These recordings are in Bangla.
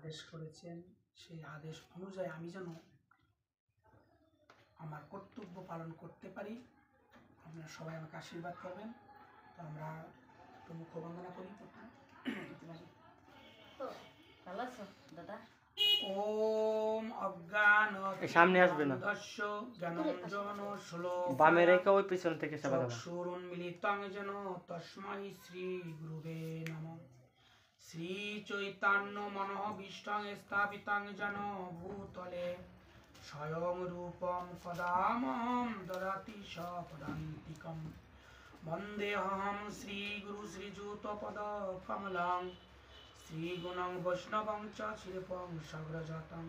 আদেশ করেছেন সেই আদেশ অনুযায়ী আমি যেন আমার কর্তব্য পালন করতে পারি। আপনারা সবাই আমাকে আশীর্বাদ করবেন। তো আমরা একটু মুখ বন্দনা করি। ভালো আছো দাদা? ওম অজ্ঞান সামনে আসবে না, জ্ঞানঞ্জন বামে রেখে ওই পিছন থেকে সেবা দাও। চক্ষুরুন্মিলিতং যেন তস্मै শ্রী গুরুবে নমঃ। শ্রী চৈতন্য মনোভীষ্টং স্থাপিতং যেন ভূতলে স্বয়ং রূপম কদামহং দদাতি সপদান্তিকম। বন্দেহং শ্রী গুরু শ্রীযুতপদ কমলং শ্রীগুণং বৈষ্ণবং চ শিল্পং সগ্রজাতং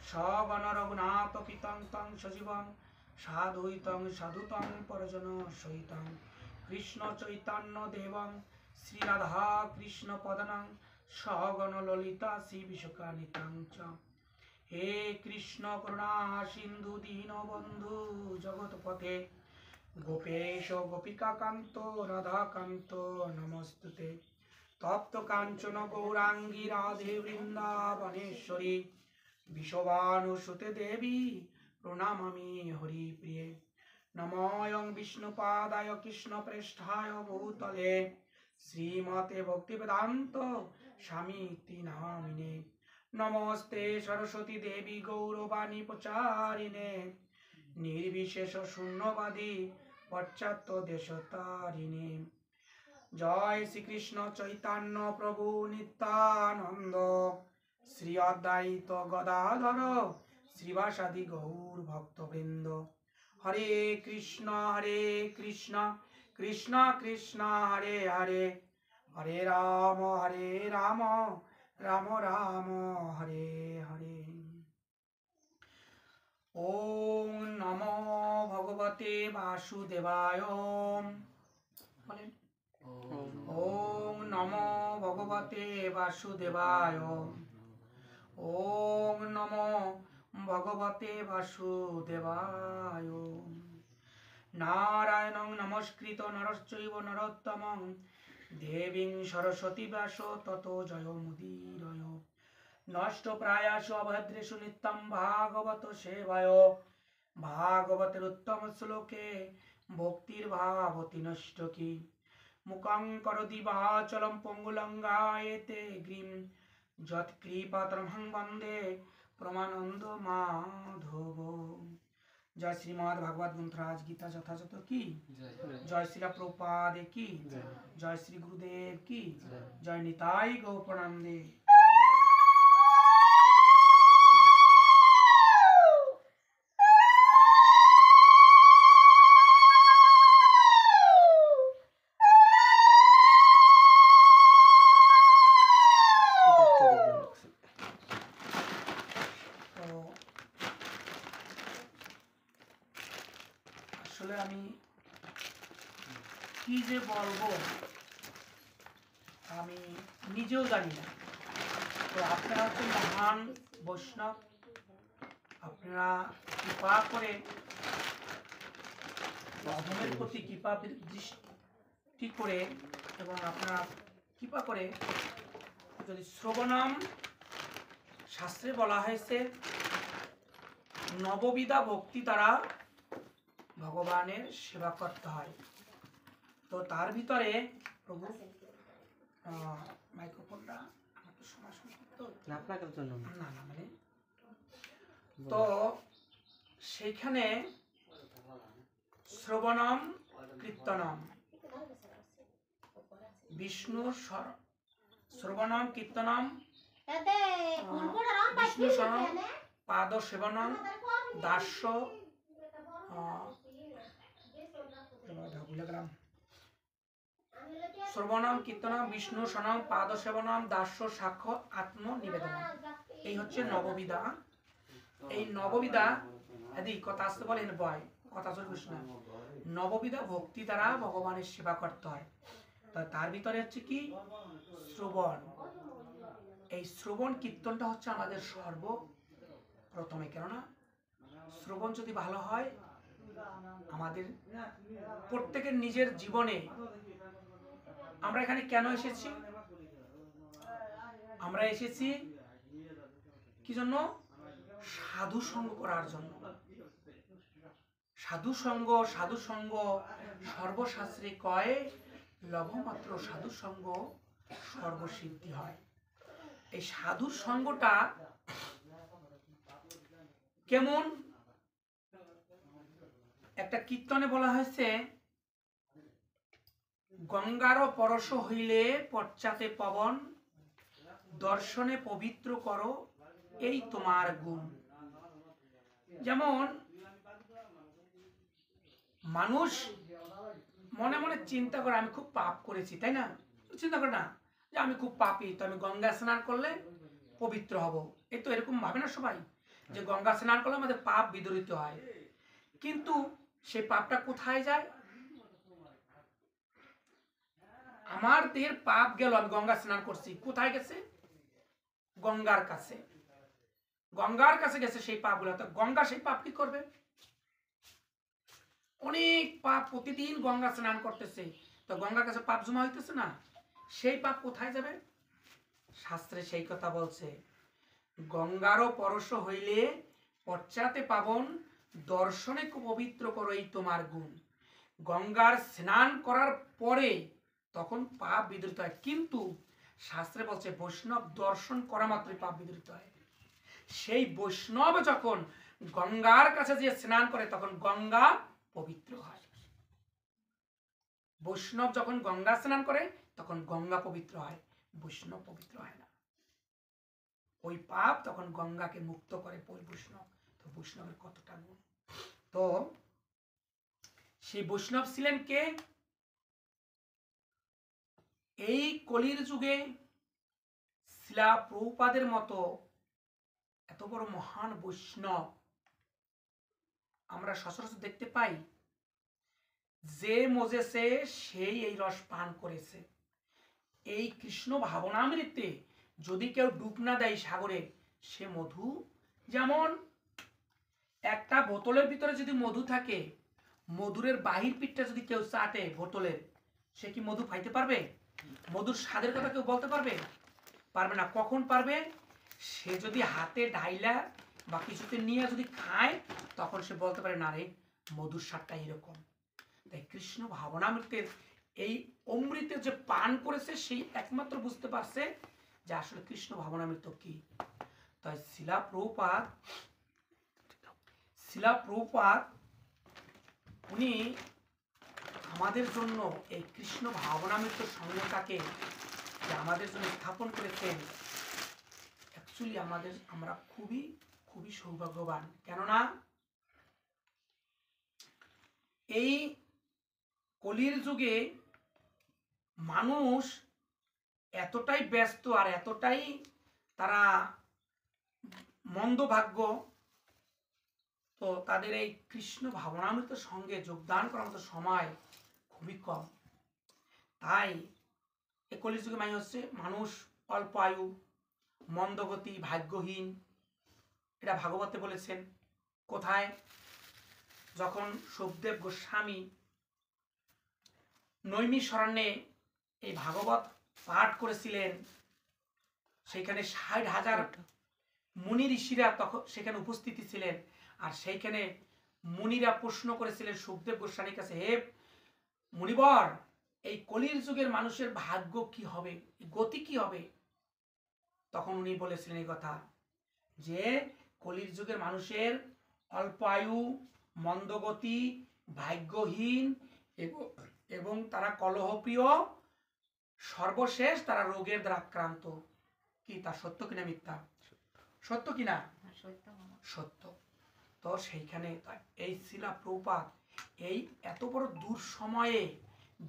সগণ রঘুনাথ পিতং তং সজীবং সাধুইতং সাধুতং পরজন সহিতং কৃষ্ণ চৈতন্য দেবং শ্রীরাধা কৃষ্ণ পদনং সগণ ললিতা শ্রী বিশোকানিতং চ। হে কৃষ্ণ করুণা সিন্ধু দীনবন্ধু জগৎপতে গোপেশ গোপিকাকান্ত রাধাকান্ত নমস্তুতে। তপ্ত কাঞ্চন গৌরাঙ্গী রাধে বৃন্দাবনেশ্বরী বিশ্বভানুসুতে দেবী প্রণামামি হরিপ্রিয়ে। নমোয়ং বিষ্ণুপাদায় কৃষ্ণপ্রেষ্ঠায় ভূতলে শ্রীমতে ভক্তিবেদান্ত স্বামীতি নামিনে। নমস্তে সরস্বতী দেবী গৌরবাণী প্রচারিণে নির্বিশেষ শূন্যবাদী পশ্চাত্য দেশতারিণে। জয় শ্রীকৃষ্ণ চৈতন্য প্রভু নিত্যানন্দ শ্রী অদ্বৈত গদাধর শ্রীবাসাদি গৌর ভক্তবৃন্দ। হরে কৃষ্ণ কৃষ্ণ কৃষ্ণ হরে হরে, হরে রাম রাম রাম হরে হরে। ওম নমো ভগবতে বাসুদেবায়। বলেন ওম নমো ভগবতে বাসুদেবায়। ওম নমো ভগবতে বাসুদেবায়। নারায়ণং নমস্কৃত নরশ্চৈব নরোত্তমং দেবীং সরস্বতী ব্যাস ততো জয়মুদীরয়। নষ্ট প্রায়াসু অভদ্রেষু নিত্যং ভাগবত সেবায়। ভাগবতের উত্তম শ্লোকে ভক্তির ভাবতি নষ্ট কি। মুখং করোতি বাচালং পঙ্গুলঙ্ঘায়েতে গিরিম যৎকৃপাতমহং বন্দে পরমানন্দ মাধব। জয় শ্রীমদ্ ভাগবত গ্রন্থরাজ গীতা যথাযথ কি। জয় শ্রীলা প্রভুপাদ কি। জয় শ্রী গুরুদেব কি। জয় নিতাই গৌরপানন্দে। আসলে আমি কি যে বলবো আমি নিজেও জানি না। তো আপনারা হচ্ছেন মহান বৈষ্ণব, আপনারা কৃপা করে অধমের প্রতি কৃপা দৃষ্টি করে এবং আপনারা কৃপা করে যদি শ্রবণম শাস্ত্রে বলা হয়েছে নববিধা ভক্তি দ্বারা ভগবানের সেবা করতে হয়। তো তার ভিতরে প্রভু মাইক্রোফোনটা আমার তো সময় না আপনাদের জন্য না মানে তো সেইখানে শ্রবণম কীর্তনম বিষ্ণু শ্রবণম কীর্তনম বিষ্ণু শরণম পাদ সেবনম দাস্য শ্রবণম কীর্তনম বিষ্ণু শরণম পাদ সেবনম দাস্য সাক্ষ্য আত্ম নিবেদন। এই হচ্ছে নববিধা। এই নববিধা এদি কথা আসতে বলেন বয় কথা চলবে না। নববিধা ভক্তি দ্বারা ভগবানের সেবা করতে হয়। তার ভিতরে হচ্ছে কি শ্রবণ। এই শ্রবণ কীর্তনটা হচ্ছে আমাদের সর্বপ্রথমে, কেননা শ্রবণ যদি ভালো হয় আমাদের প্রত্যেকের নিজের জীবনে। আমরা এখানে কেন এসেছি? আমরা এসেছি কি জন্য? সাধু সঙ্গ করার জন্য। সাধু সঙ্গ সর্বশাস্ত্রে কয়, লভমাত্র সাধু সঙ্গ সর্বসিদ্ধি হয়। এই সাধু সঙ্গটা কেমন? একটা কীর্তনে বলা হয়েছে, গঙ্গার পরশ হইলে পশ্চাতে পবন, দর্শনে পবিত্র করো এই তোমার গুণ। যেমন মানুষ মনে মনে চিন্তা করে আমি খুব পাপ করেছি, তাই না? চিন্তা করে না যে আমি খুব পাপী, তো আমি গঙ্গা স্নান করলে পবিত্র হব। এই তো এরকম ভাবে না সবাই, যে গঙ্গা স্নান করলে আমাদের পাপ বিদরিত হয়। কিন্তু সেই পাপটা কোথায় যায়? আমার দেহের পাপ গেল, আমি গঙ্গা স্নান করছি, কোথায় গেছে? গঙ্গার কাছে। গঙ্গার কাছে গেছে সেই পাপগুলো। তো গঙ্গা সেই পাপ কি করবে? অনেক পাপ প্রতিদিন গঙ্গা স্নান করতেছে, তো গঙ্গার কাছে পাপ জমা হইতেছে না? সেই পাপ কোথায় যাবে? শাস্ত্রে সেই কথা বলছে, গঙ্গারও পরশ হইলে পশ্চাতে পাবন, দর্শনে পবিত্র করো এই তোমার গুণ। গঙ্গার স্নান করার পরে তখন পাপ বিদরিত হয়, কিন্তু শাস্ত্রে বলছে বৈষ্ণব দর্শন করা মাত্রই পাপ বিদরিত হয়। সেই বৈষ্ণব যখন গঙ্গার কাছে যে স্নান করে তখন গঙ্গা পবিত্র হয়। বৈষ্ণব যখন গঙ্গা স্নান করে তখন গঙ্গা পবিত্র হয়, বৈষ্ণব পবিত্র হয় না। ওই পাপ তখন গঙ্গাকে মুক্ত করে বৈষ্ণব। তো বৈষ্ণবের কতটা গুণ! তো সেই বৈষ্ণব ছিলেন কে? এই কলির যুগে শিলা প্রভুপাদের মতো এত বড় মহান বৈষ্ণব আমরা সচরাচর দেখতে পাই। যে মজেছে সেই এই রস পান করেছে। এই কৃষ্ণ ভাবনামৃতে যদি কেউ ডুব না দেয় সাগরে, সে মধু, যেমন একটা বোতলের ভিতরে যদি মধু থাকে, মধুরের বাহির পিঠটা যদি কেউ চাটে বোতলের, সে কি মধু পাইতে পারবে? মধুর স্বাদের কথা কেউ বলতে পারবে? পারবে না। কখন পারবে? সে যদি হাতে ঢাইলা বা কিছুতে নিয়ে যদি খায়, তখন সে বলতে পারে না রে, মধুর স্বাদটা এরকম। তাই কৃষ্ণ ভাবনামৃতের এই অমৃতের যে পান করেছে সেই একমাত্র বুঝতে পারছে যে আসলে কৃষ্ণ ভাবনামৃত কি। তাই শিলা প্রভুপাদ উনি আমাদের জন্য এই কৃষ্ণ ভাবনামৃত সংজ্ঞাটাকে যে আমাদের জন্য স্থাপন করেছেন, অ্যাকচুয়ালি আমরা খুবই খুবই সৌভাগ্যবান। কেননা এই কলির যুগে মানুষ এতটাই ব্যস্ত আর এতটাই তারা মন্দভাগ্য, তো তাদের এই কৃষ্ণ ভাবনামৃত সঙ্গে যোগদান করার মতো সময় খুবই কম। তাই এই কলির যুগে হচ্ছে মানুষ অল্প আয়ু, মন্দগতি, ভাগ্যহীন। এটা ভাগবতে বলেছেন। কোথায়? যখন সুখদেব গোস্বামী নৈমিষারণ্যে এই ভাগবত পাঠ করেছিলেন, সেখানে ৬০,০০০ মুনি ঋষিরা তখন সেখানে উপস্থিত ছিলেন। আর সেইখানে মুনিরা প্রশ্ন করেছিলেন সুখদেব গোস্বামীর কাছে, হে মুনিবর, এই কলির যুগের মানুষের ভাগ্য কি হবে, গতি কি হবে? তখন উনি বলেছিলেন এই কথা, যে কলির যুগের মানুষের অল্প আয়ু, মন্দগতি, ভাগ্যহীন এবং তারা কলহপ্রিয়, সর্বশেষ তারা রোগের দ্বারা আক্রান্ত। কি তা সত্য কিনা মিথ্যা? সত্য কিনা? সত্য। তো সেইখানে এই শিলা প্রভুপাদ এই এত বড় দূর সময়ে,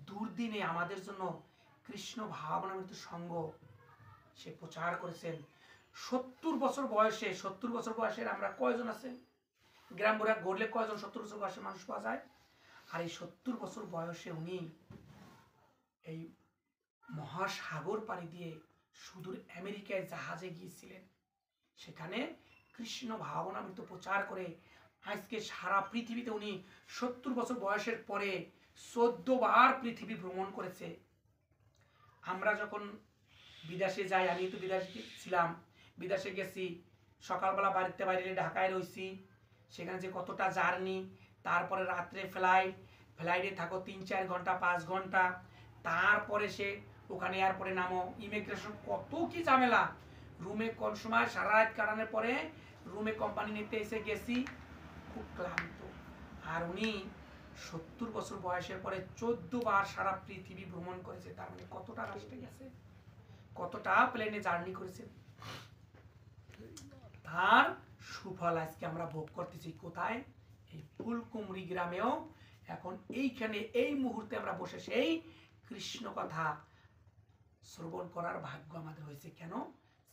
দুর্দিনে আমাদের জন্য কৃষ্ণ ভাবনামৃত সঙ্গ সে প্রচার করেছেন। 70 বছর বয়সে, 70 বছর বয়সের আমরা কয়জন আছে? গ্রাম বুড়া গড়লে কয়জন 70 বছর বয়সের মানুষ পাওয়া যায়? আর এই 70 বছর বয়সে উনি এই মহাসাগর পাড়ি দিয়ে সুদূর আমেরিকায় জাহাজে গিয়েছিলেন। সেখানে কৃষ্ণ ভাবনামৃত প্রচার করে আজকে সারা পৃথিবীতে উনি 70 বছর বয়সের পরে 14 বার পৃথিবী ভ্রমণ করেছে। আমরা যখন বিদেশে যাই, আমি তো বিদেশে ছিলাম, বিদেশে গেছি, সকালবেলা বাড়িতে বাইরে ঢাকায় রয়েছি, সেখানে যে কতটা জার্নি, তারপরে রাত্রে ফ্লাইটে থাকো 3-4 ঘন্টা 5 ঘন্টা, তারপরে সে ওখানে এয়ারপোর্টে নামো, ইমিগ্রেশন, কত কি ঝামেলা। রুমে কোন সময় সারা রাত কাটানোর পরে রুমে কোম্পানি নিতে এসে গেছি, খুব ক্লান্ত। আর উনি 70 বছর বয়সের পরে 14 বার সারা পৃথিবী ভ্রমণ করেছে। তার মানে কতটা রাষ্ট্রে গেছে, কতটা প্লেনে জার্নি করেছে, তার সুফল আজকে আমরা ভোগ করতেছি। কোথায়? এই ফুলকুমরি গ্রামেও এখন এইখানে এই মুহূর্তে আমরা বসে সেই কৃষ্ণ কথা শ্রবণ করার ভাগ্য আমাদের হয়েছে। কেন?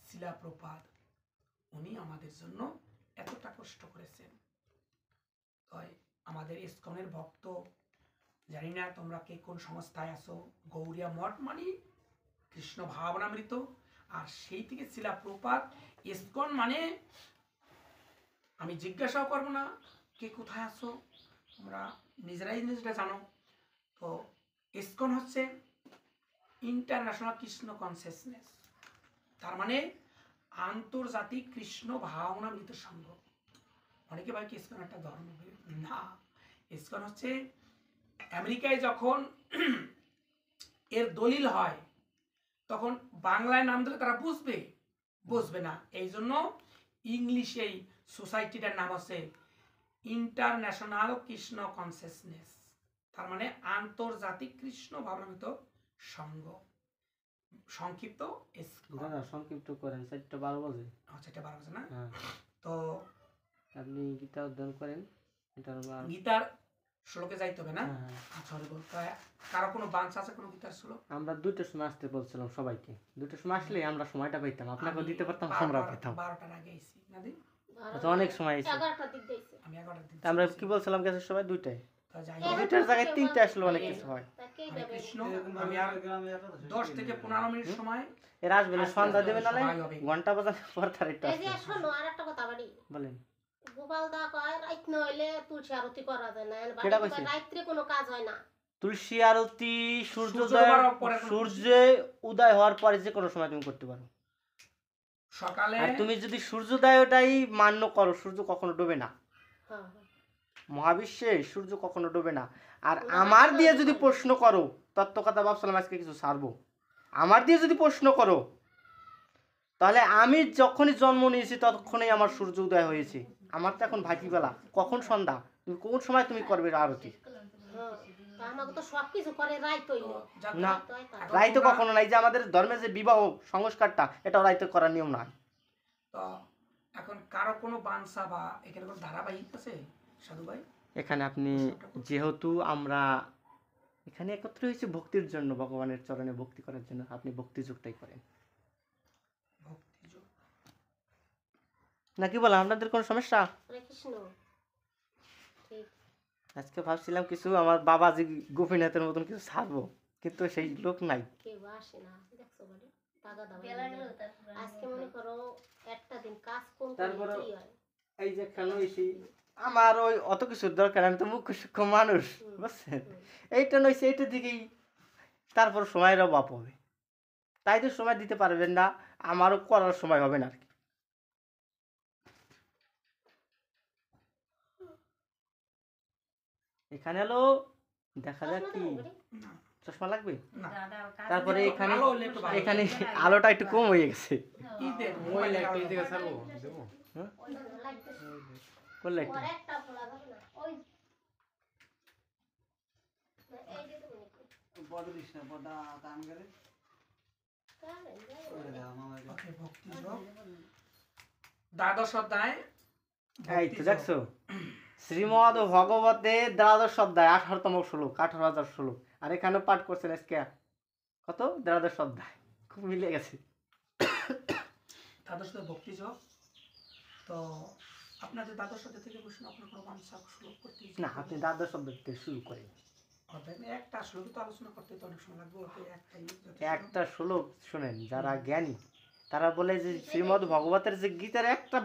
শিলা প্রপাত উনি আমাদের জন্য এতটা কষ্ট করেছেন। তাই আমাদের ইসকনের ভক্ত, জানি না তোমরা কে কোন সংস্থায় আছো, গৌরিয়া মঠ মানে কৃষ্ণ ভাবনামৃত, আর সেই থেকে শিলা প্রপাত। ইসকন মানে আমি জিজ্ঞাসাও করবো না কে কোথায় আছো, তোমরা নিজেরা জানো। তো ইসকন হচ্ছে ইন্টারন্যাশনাল কৃষ্ণ কনসিয়াসনেস, তার মানে আন্তর্জাতিক কৃষ্ণ ভাবনামৃত সংঘ। অনেকে ভাই ইসকন একটা ধর্ম, না, ইসকন হচ্ছে আমেরিকায় যখন এর দলিল হয় তখন বাংলায় নাম দিলে তারা বুঝবে না, এই জন্য ইংলিশে এই সোসাইটিটার নাম আছে ইন্টারন্যাশনাল কৃষ্ণ কনসিয়াসনেস, তার মানে আন্তর্জাতিক কৃষ্ণ ভাবনামৃত সংঘ, সংক্ষিপ্ত ইসকন। দাদা সংক্ষিপ্ত করেন, 4:12 বাজে। 4:12 বাজে না? হ্যাঁ, তো আপনি গীতা অধ্যয়ন করেন, এটার গীতার শ্লোকে যাইতে হবে না? হ্যাঁ, আচ্ছা, বলতে কারো কোনো বাঞ্ছা আছে কোনো গীতার শ্লোক? আমরা 2টার সময় আসতে বলছিলাম সবাইকে, 2টার সময় আসলে আমরা সময়টা পাইতাম, আপনাকেও দিতে পারতাম, আমি আমরা পেতাম। 12টার আগে এসেছি না দিন, আচ্ছা, অনেক সময় আছে। আমি 11টার দিন। আমরা কি বলছিলাম গেছে সবাই 2টায়, তা যাই 2টার জায়গায় 3টে আসলে অনেক কিছু হয়। হরে কৃষ্ণ। আমি আর 10 থেকে 15 মিনিট সময় এর আসবে না, সন্ধ্যা দেবে না, সময় হবে। ঘন্টা বাজানোর পর তার একটা এই যে শোনো আরেকটা কথা বাড়ি, বলেন। গোপাল দা কয় রাত নইলে তুলসী আরতি করা যায় না, কেডা বাড়ি কইছে? রাত্রে কোনো কাজ হয় না। তুলসী আরতি সূর্য সূর্য উদয় হওয়ার পরে যে কোনো সময় তুমি করতে পারো। সকালে আর তুমি যদি সূর্যোদয়টাই মান্য করো, সূর্য কখনো ডোবে না, হ্যাঁ হ্যাঁ। মহাবিশ্বে সূর্য কখনো ডোবে না। আর আমার দিয়ে যদি প্রশ্ন করো, তত্ত্ব কথা ভাবছিলাম আজকে কিছু ছাড়বো, আমার দিয়ে যদি প্রশ্ন করো তাহলে আমি যখনই জন্ম নিয়েছি ততক্ষণই আমার সূর্য উদয় হয়েছে। আমার তো এখন ভাটিবেলা, কখন সন্ধ্যা, তুমি কোন সময় তুমি করবে আরতি? হ্যাঁ, তা আমাকে তো সবকিছু করে রাত হইলে। না, রাইতে কখনো নাই। যে আমাদের ধর্মে যে বিবাহ সংস্কারটা, এটা রাইতে করার নিয়ম না। তো এখন কারো কোনো বাঞ্ছা বা এখানে কোনো ধারাবাহিক আছে সাধু ভাই? এখানে আপনি যেহেতু আমরা এখানে একত্র হয়েছি ভক্তির জন্য, ভগবানের চরণে ভক্তি করার জন্য, আপনি ভক্তিযুগটাই করেন ভক্তিযোগ। নাকি বলেন? আপনাদের কোনো সমস্যা? হরে কৃষ্ণ। ঠিক। আজকে ভাবছিলাম কিছু আমার বাবাজি গোপীনাথের মতন কিছু ছাড়বো, কিন্তু সেই লোক নাই। কেউ আসে না, দেখছো বাড়ি টাকা দাও। আজকে মনে করো একটা দিন কাজ কম তারপরে কি হয়। এই যে কেন এসি, আমার ওই অত কিছুর দরকার, আমি তো মুখ্য সূক্ষ্ম মানুষ, বুঝছেন? এইটা নইছে, এইটা দিকেই তারপর সময়ের অভাব হবে, তাই তো সময় দিতে পারবেন না, আমারও করার সময় হবে না আর কি। এখানে হলো দেখা যাক কি না, চশমা লাগবে। না। তারপরে এখানে আলো হলে একটু ভালো। এখানে আলোটা একটু কম হয়ে গেছে। ঈদের মোবাইল একটা আলো। এই জায়গায় ছাড়বো দেবো। করলে একটু পরে একটা ফোলা যাবে না ওই এই যে তুমি বদলিস না বদা কাম করে কারেন যাবে। করে দাও মামা। ওকে, ভক্তিযোগ। দ্বাদশ অধ্যায় এই তো দেখছো, শ্রীমদ ভগবতে দ্বাদশ অধ্যায় 18তম শ্লোক, 18,000 শ্লোক। আর এখানে পাঠ করছেন আজকে কত? দ্বাদশ অধ্যায়, খুব মিলে গেছে। দ্বাদশ অধ্যায় ভক্তিযোগ। তো আপনাদের দ্বাদশ অধ্যায় থেকে প্রশ্ন, আপনার কোনো বাঞ্ছা শ্লোক করতে না, আপনি দ্বাদশ অধ্যায় থেকে শুরু করেন। অধ্যায় একটা শ্লোক তো আলোচনা করতে তো অনেক সময় লাগবে, ওকে একটাই যথেষ্ট। একটা শ্লোক শোনেন, যারা জ্ঞানী তারা বলে যে শ্রীমদ ভগবতের যে গীতার একটা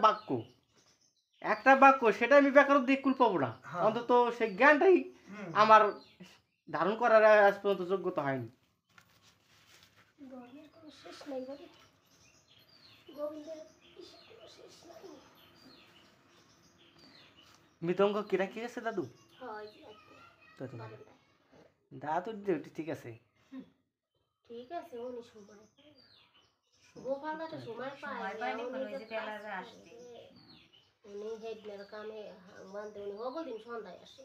বাক্য সেটা আমি ব্যাকরণ দিয়ে কুল পাবো না, হ্যাঁ। অন্তত সেই জ্ঞানটাই হুম। আমার ধারণ করার আজ পর্যন্ত যোগ্যতা হয়নি। ধর্মের কোনো শেষ নাই বাড়ি, গোবিন্দের কিসের কোনো শেষ নাই। মৃদঙ্গ কিরা কি গেছে দাদু? হয় দাদু বারান্দায়। দাদু ডিউটি ঠিক আছে। ঠিক আছে উনি সময় পায় না। গোপালটা তো সময় সময় পায় পায়নি, না, মানে উনি ওই যে যে বেলায় কাজ আসতে। করে। উনি হেডনের কামে বান্ধে উনি সকল দিন সন্ধ্যায় আসে।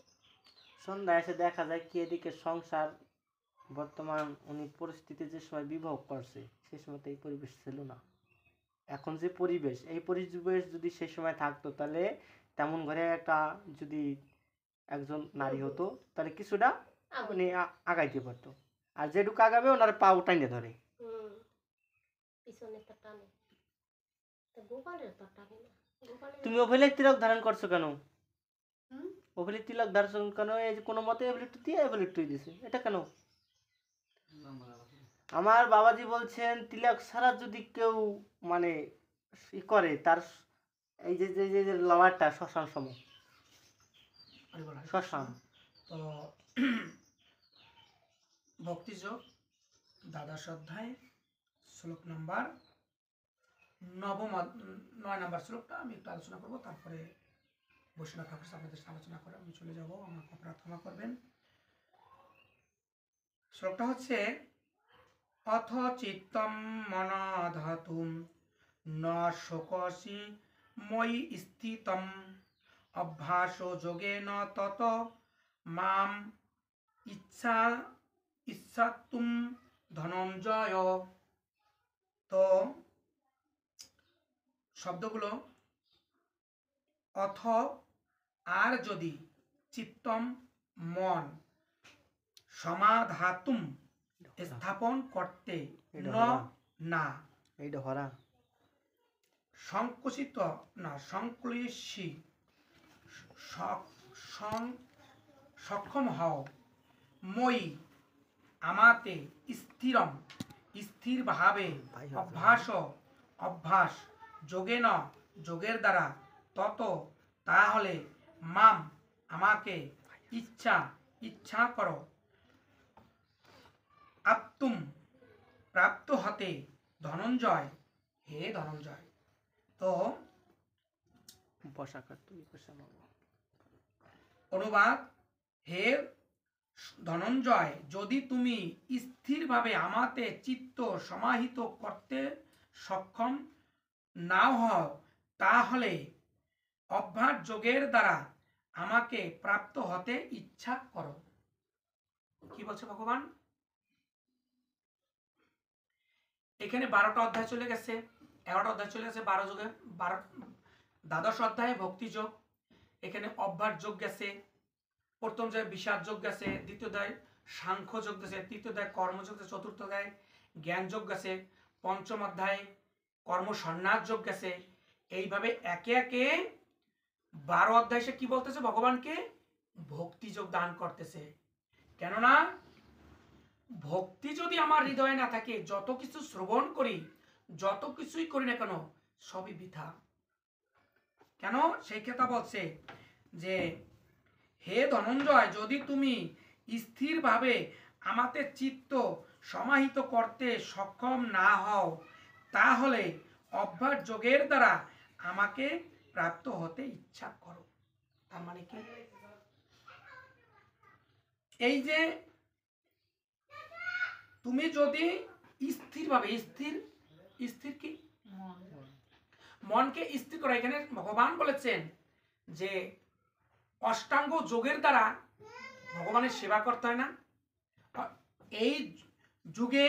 সন্ধ্যায় এসে দেখা যায় কি এদিকে সংসার বর্তমান উনি পরিস্থিতি যে সময় বিবাহ করছে সেই সময় তো এই পরিবেশ ছিল না। এখন যে পরিবেশ, এই পরিবেশ যদি সেই সময় থাকতো তাহলে তেমন ঘরে একটা যদি একজন নারী হতো তাহলে কিছুটা উনি আগাইতে পারতো। আর যেটুকু আগাবে ওনার পা টাইনে ধরে। পিছনে তো টানে। তা গোপালের তো টানে না। গোপালের তুমি ওভেলে তিলক ধারণ করছো কেন? হুম? ওভেলে তিলক ধারণ কেন? এই যে কোনো মতে এভেলে একটু দিয়ে এভেলে একটু দিছে, এটা কেন? আমার বাবাজি বলছেন তিলক ছাড়া যদি কেউ মানে ই করে তার এই যে যে যে লওয়ারটা শ্মশান সম শ্মশান। তো ভক্তিযোগ দ্বাদশ অধ্যায় শ্লোক নাম্বার 9 নাম্বার শ্লোকটা আমি একটু আলোচনা করবো, তারপরে বৈষ্ণব ঠাকুর আপনাদের সাথে আলোচনা করে আমি চলে যাব। আমাকে প্রার্থনা করবেন। শ্লোকটা হচ্ছে অথ চিত্তম মনাধাতুম ন শোকসি ময়ি স্থিতম অভ্যাস যোগেন তত মাম ইচ্ছাতুম ধনঞ্জয়। তো শব্দগুলো অথ আর যদি, চিত্তম মন, সমাধাতুম স্থাপন করতে, ন না, এইটা হরা সংকুচিত না সংক্লিশি সক্ষম হও, মই আমাতে স্থিরম স্থির ভাবে, অভ্যাস যোগেন যোগের দ্বারা, তত তাহলে, মাম আমাকে, ইচ্ছা করো, আপ্তুম প্রাপ্ত হতে, ধনঞ্জয় হে ধনঞ্জয়। তো অনুবাদ, হে ধনঞ্জয়, যদি তুমি স্থিরভাবে আমাতে চিত্ত সমাহিত করতে সক্ষম না হও তাহলে অভ্যাস যোগের দ্বারা আমাকে প্রাপ্ত হতে ইচ্ছা করো। কি বলছে ভগবান? এখানে 12টা অধ্যায় চলে গেছে, 11টা অধ্যায় চলে গেছে, 12 যোগে 12 অধ্যায়ে ভক্তি যোগ, এখানে অভ্যাস যোগ গেছে, প্রথম অধ্যায়ে বিষাদ যোগ গেছে, দ্বিতীয় অধ্যায় সাংখ্য যোগ গেছে, তৃতীয় অধ্যায় কর্মযোগ গেছে, চতুর্থ অধ্যায় জ্ঞান যোগ গেছে, পঞ্চম অধ্যায় কর্ম সন্ন্যাস যোগ গেছে। এইভাবে একে একে 12 অধ্যায় সে কি বলতেছে? ভগবানকে ভক্তি যোগ দান করতেছে। কেননা ভক্তি যদি আমার হৃদয়ে না থাকে, যত কিছু শ্রবণ করি, যত কিছুই করি না কেন, সবই বৃথা। কেন? সেই কথা বলছে যে হে ধনঞ্জয়, যদি তুমি স্থিরভাবে আমাতে চিত্ত সমাহিত করতে সক্ষম না হও তাহলে অভ্যাস যোগের দ্বারা আমাকে প্রাপ্ত হতে ইচ্ছা করো। তার মানে কি? এই যে তুমি যদি স্থিরভাবে, স্থির কি মনকে স্থির করো। এখানে ভগবান বলেছেন যে অষ্টাঙ্গ যোগের দ্বারা ভগবানের সেবা করতে হয় না? এই যুগে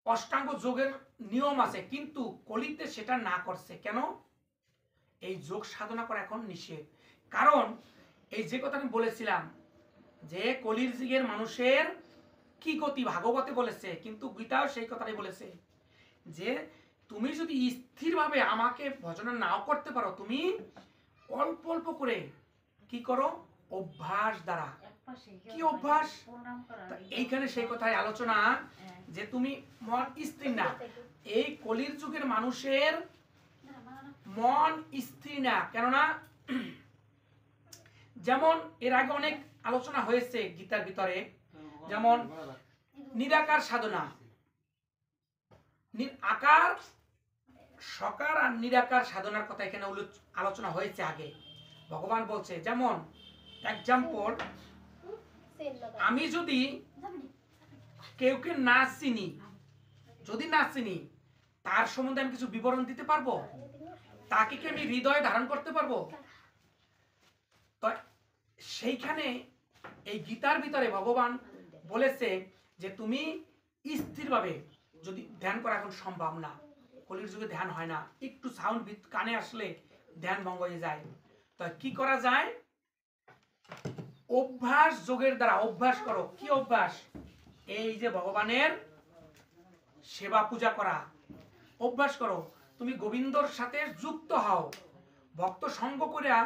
অষ্টাঙ্গ যোগের নিয়ম আছে, কিন্তু কলিতে সেটা না করছে। কেন? এই যোগ সাধনা করা এখন নিষেধ। কারণ এই যে কথা আমি বলেছিলাম যে কলির যুগের মানুষের কি গতি ভাগবতে বলেছে, কিন্তু গীতাও সেই কথাটাই বলেছে যে তুমি যদি স্থিরভাবে আমাকে ভজনা নাও করতে পারো, তুমি অল্প অল্প করে কি করো? অভ্যাস দ্বারা। কি অভ্যাস? এইখানে সেই কথায় আলোচনা যে তুমি মন স্থির না। এই কলির যুগের মানুষের মন স্থির না। কেননা যেমন এর আগে অনেক আলোচনা হয়েছে গীতার ভিতরে, যেমন নিরাকার সাধনা, আকার সকার আর নিরাকার সাধনার কথা এখানে আলোচনা হয়েছে আগে। ভগবান বলছে, যেমন এক্সাম্পল, আমি যদি কেউকে না চিনি, যদি না চিনি, তার সম্বন্ধে আমি কিছু বিবরণ দিতে পারবো? তাকে কি আমি হৃদয়ে ধারণ করতে পারবো? তো সেইখানে এই গীতার ভিতরে ভগবান বলেছে যে তুমি স্থিরভাবে, যদি ধ্যান করা এখন সম্ভব না, কলির যুগে ধ্যান হয় না, একটু সাউন্ড কানে আসলে ধ্যান ভঙ্গ হয়ে যায়, তো কি করা যায়? অভ্যাস যোগের দ্বারা অভ্যাস করো। কি অভ্যাস? এই যে ভগবানের সেবা পূজা করা অভ্যাস করো। তুমি গোবিন্দর সাথে যুক্ত হও, ভক্ত সঙ্গ করিয়া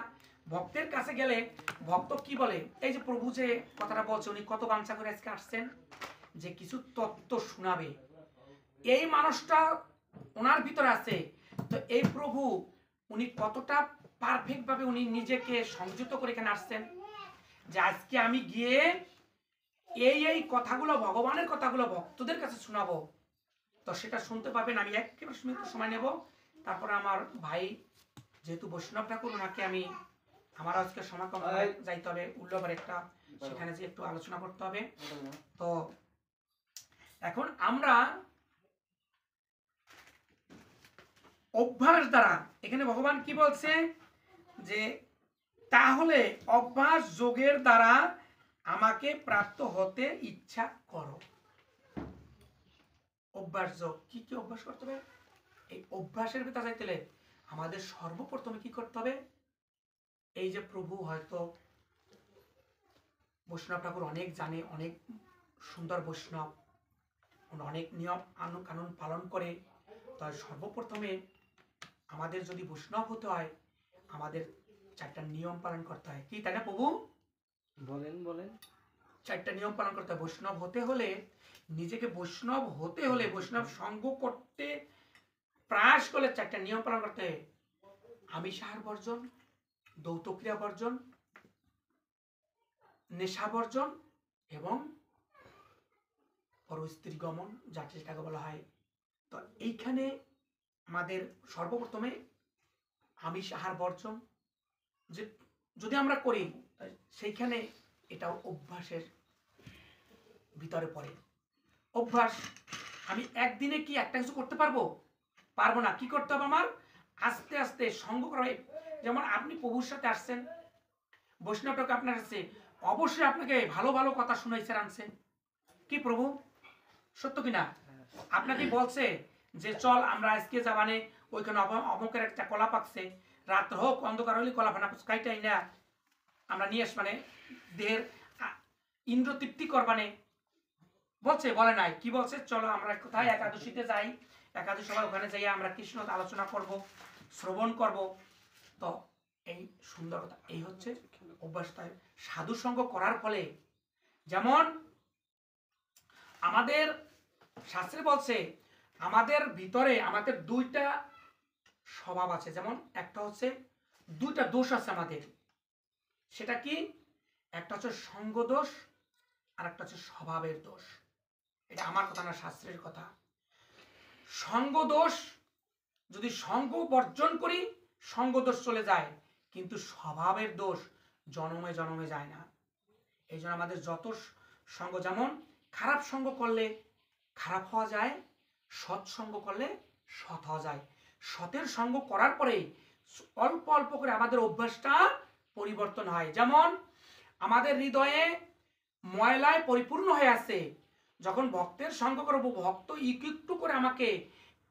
ভক্তের কাছে গেলে ভক্ত কি বলে? এই যে প্রভু যে কথাটা বলছে, উনি কত বাঞ্ছা করে আজকে আসছেন যে কিছু তত্ত্ব শোনাবে, এই মানুষটা ওনার ভিতরে আছে। তো এই প্রভু উনি কতটা পারফেক্ট ভাবে উনি নিজেকে সংযুক্ত করে এখানে আসছেন যে আজকে আমি গিয়ে এই কথাগুলো, ভগবানের কথাগুলো ভক্তদের কাছে শোনাবো। তো সেটা শুনতে পাবেন। আমি একেবারে সময় নেব, তারপরে আমার ভাই যেহেতু বৈষ্ণব ঠাকুর, ওনাকে আমি, আমার আজকে সময় কম, যাইতে হবে উল্লবার একটা, সেখানে যে একটু আলোচনা করতে হবে। তো এখন আমরা অভ্যাস দ্বারা, এখানে ভগবান কি বলছে যে তাহলে অভ্যাস যোগের দ্বারা আমাকে প্রাপ্ত হতে ইচ্ছা করো। অভ্যাস যোগ, কি কি অভ্যাস করতে হবে? এই অভ্যাসের ভিতরে যাইতে হলে আমাদের সর্বপ্রথমে কি করতে হবে? এই যে প্রভু হয়তো বৈষ্ণব ঠাকুর অনেক জানে, অনেক সুন্দর বৈষ্ণব, অনেক নিয়ম কানুন পালন করে। তাই সর্বপ্রথমে আমাদের যদি বৈষ্ণব হতে হয়, আমাদের 4টা নিয়ম পালন করতে হয়। কি, তাই না প্রভু? বলেন বলেন। 4টা নিয়ম পালন করতে হয়। বৈষ্ণব হতে হলে, নিজেকে বৈষ্ণব হতে হলে, বৈষ্ণব সঙ্গ করতে প্রয়াস করলে 4টা নিয়ম পালন করতে হয়। আমিষ আহার বর্জন, দৌত ক্রিয়া বর্জন, নেশা বর্জন এবং পরস্ত্রী গমন, যেটাকে বলা হয়। তো এইখানে আমাদের সর্বপ্রথমে আমিষ আহার বর্জন যে যদি আমরা করি, সেইখানে এটাও অভ্যাসের ভিতরে পড়ে। অভ্যাস, আমি একদিনে কি একটা কিছু করতে পারবো? পারবো না। কি করতে হবে আমার? আস্তে আস্তে সঙ্গ করা। যেমন আপনি প্রভুর সাথে আসছেন, বৈষ্ণবটাকে আপনার কাছে অবশ্যই আপনাকে ভালো ভালো কথা শুনাইছে, আনছে কি প্রভু? সত্য কিনা? আপনাকে বলছে যে চল আমরা আজকে যাবানে ওইখানে অমুকের একটা কলা পাকছে, রাত্র হোক অন্ধকার হলে কলা ফানা কাইটাই না আমরা নিয়ে আসবানে, দেহের ইন্দ্র তৃপ্তি করবানে বলছে? বলে নাই। কি বলছে? চলো আমরা কোথায় একাদশীতে যাই, একাদশী সবাই ওখানে যাই, আমরা কৃষ্ণ আলোচনা করব, শ্রবণ করব। তো এই সুন্দরতা, এই হচ্ছে অভ্যাসটায় সাধু সঙ্গ করার ফলে। যেমন আমাদের শাস্ত্রে বলছে আমাদের ভিতরে আমাদের 2টা স্বভাব আছে। যেমন একটা হচ্ছে 2টা দোষ আছে আমাদের। সেটা কি? একটা হচ্ছে সঙ্গ দোষ, আর একটা হচ্ছে স্বভাবের দোষ। এটা আমার কথা না, শাস্ত্রের কথা। সঙ্গ দোষ, যদি সঙ্গ বর্জন করি সঙ্গ দোষ চলে যায়, কিন্তু স্বভাবের দোষ জন্মে জন্মে যায় না। এই জন্য আমাদের যত সঙ্গ, যেমন খারাপ সঙ্গ করলে খারাপ হওয়া যায়, সৎসঙ্গ করলে সৎ হওয়া যায়। সতের সঙ্গ করার পরে অল্প অল্প করে আমাদের অভ্যাসটা পরিবর্তন হয়। যেমন আমাদের হৃদয়ে ময়লায় পরিপূর্ণ হয়ে আছে, যখন ভক্তের সঙ্গ করব, ভক্ত একটু করে আমাকে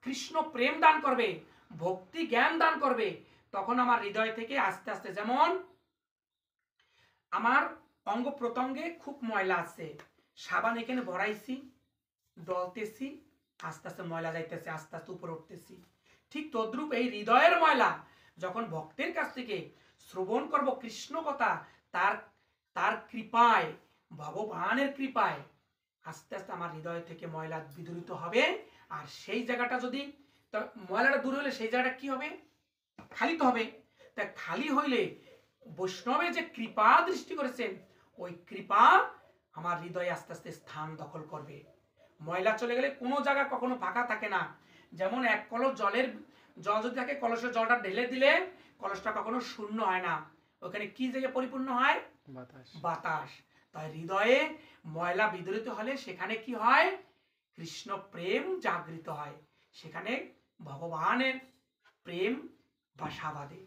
কৃষ্ণ প্রেম দান করবে, ভক্তি জ্ঞান দান করবে, তখন আমার হৃদয় থেকে আস্তে আস্তে, যেমন আমার অঙ্গ প্রত্যঙ্গে খুব ময়লা আছে, সাবান এখানে ভরাইছি, ডলতেছি, আস্তে আস্তে ময়লা যাইতেছে, আস্তে আস্তে উপরে উঠতেছি। ঠিক তদ্রূপ এই হৃদয়ের ময়লা যখন ভক্তের কাছ থেকে শ্রবণ করব কৃষ্ণ কথা, তার কৃপায়, ভগবানের কৃপায় আস্তে আস্তে আমার হৃদয় থেকে ময়লা বিদূরিত হবে। আর সেই জায়গাটা যদি, ময়লাটা দূর হলে সেই জায়গাটা কি হবে? খালি তো হবে। তা খালি হইলে বৈষ্ণবে যে কৃপা দৃষ্টি করেছেন, ওই কৃপা আমার হৃদয়ে আস্তে আস্তে স্থান দখল করবে। ময়লা চলে গেলে কোনো জায়গা কখনো ফাঁকা থাকে না। যেমন এক কলস জল যদি থাকে, কলসের জলটা ঢেলে দিলে কলসটা কখনো শূন্য হয় না, ওখানে কি জায়গায় পরিপূর্ণ হয়? বাতাস। বাতাস। তাই হৃদয়ে ময়লা বিদরিত হলে সেখানে কি হয়? কৃষ্ণ প্রেম জাগৃত হয়, সেখানে ভগবানের প্রেম বাসা বাঁধে।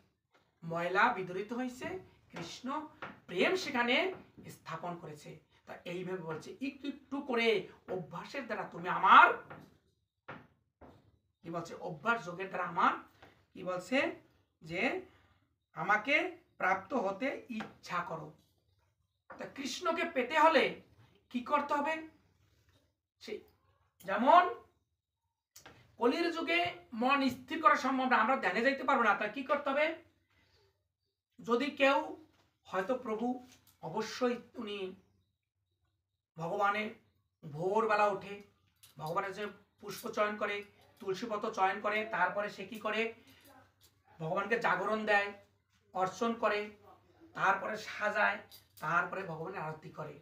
ময়লা বিদরিত হয়েছে, কৃষ্ণ প্রেম সেখানে স্থাপন করেছে। তা এইভাবে বলছে একটু একটু করে অভ্যাসের দ্বারা তুমি আমার কি বলছে, অভ্যাস যোগের দ্বারা আমার কি বলছে যে আমাকে প্রাপ্ত হতে ইচ্ছা করো। তা কৃষ্ণকে পেতে হলে কি করতে হবে? সে যেমন কলির যুগে মন স্থির করা সম্ভব না, আমরা ধ্যানে যাইতে পারবো না। তা কি করতে হবে? যদি কেউ হয়তো প্রভু অবশ্যই উনি ভগবানের ভোরবেলা উঠে ভগবানের যে পুষ্প চয়ন করে, তুলসী পত্র চয়ন করে, তারপরে সে কি করে? ভগবানকে জাগরণ দেয়, অর্চন করে, তারপরে সাজায়, তারপরে ভগবানের আরতি করে,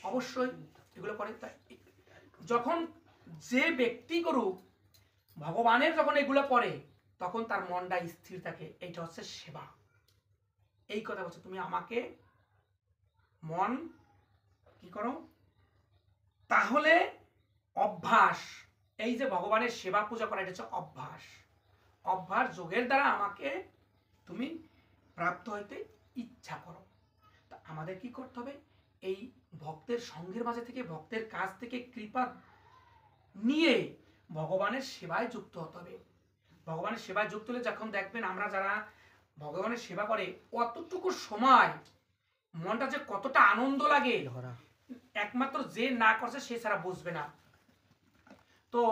অবশ্যই এগুলো করে। তাই যখন যে ব্যক্তি করুক ভগবানের যখন এগুলো করে তখন তার মনটা স্থির থাকে। এইটা হচ্ছে সেবা। এই কথা বলছে তুমি আমাকে মন কি করো? তাহলে অভ্যাস, এই যে ভগবানের সেবা পূজা করা, এটা হচ্ছে অভ্যাস। অভ্যাস যোগের দ্বারা আমাকে তুমি প্রাপ্ত হইতে ইচ্ছা করো। তা আমাদের কি করতে হবে? এই ভক্তের সঙ্গের মাঝে থেকে, ভক্তের কাছ থেকে কৃপা নিয়ে ভগবানের সেবায় যুক্ত হতে হবে। ভগবানের সেবায় যুক্ত হলে যখন দেখবেন আমরা যারা ভগবানের সেবা করে অতটুকু সময় মনটা যে কতটা আনন্দ লাগে, একমাত্র যে না করছে সে ছাড়া বুঝবে না। তো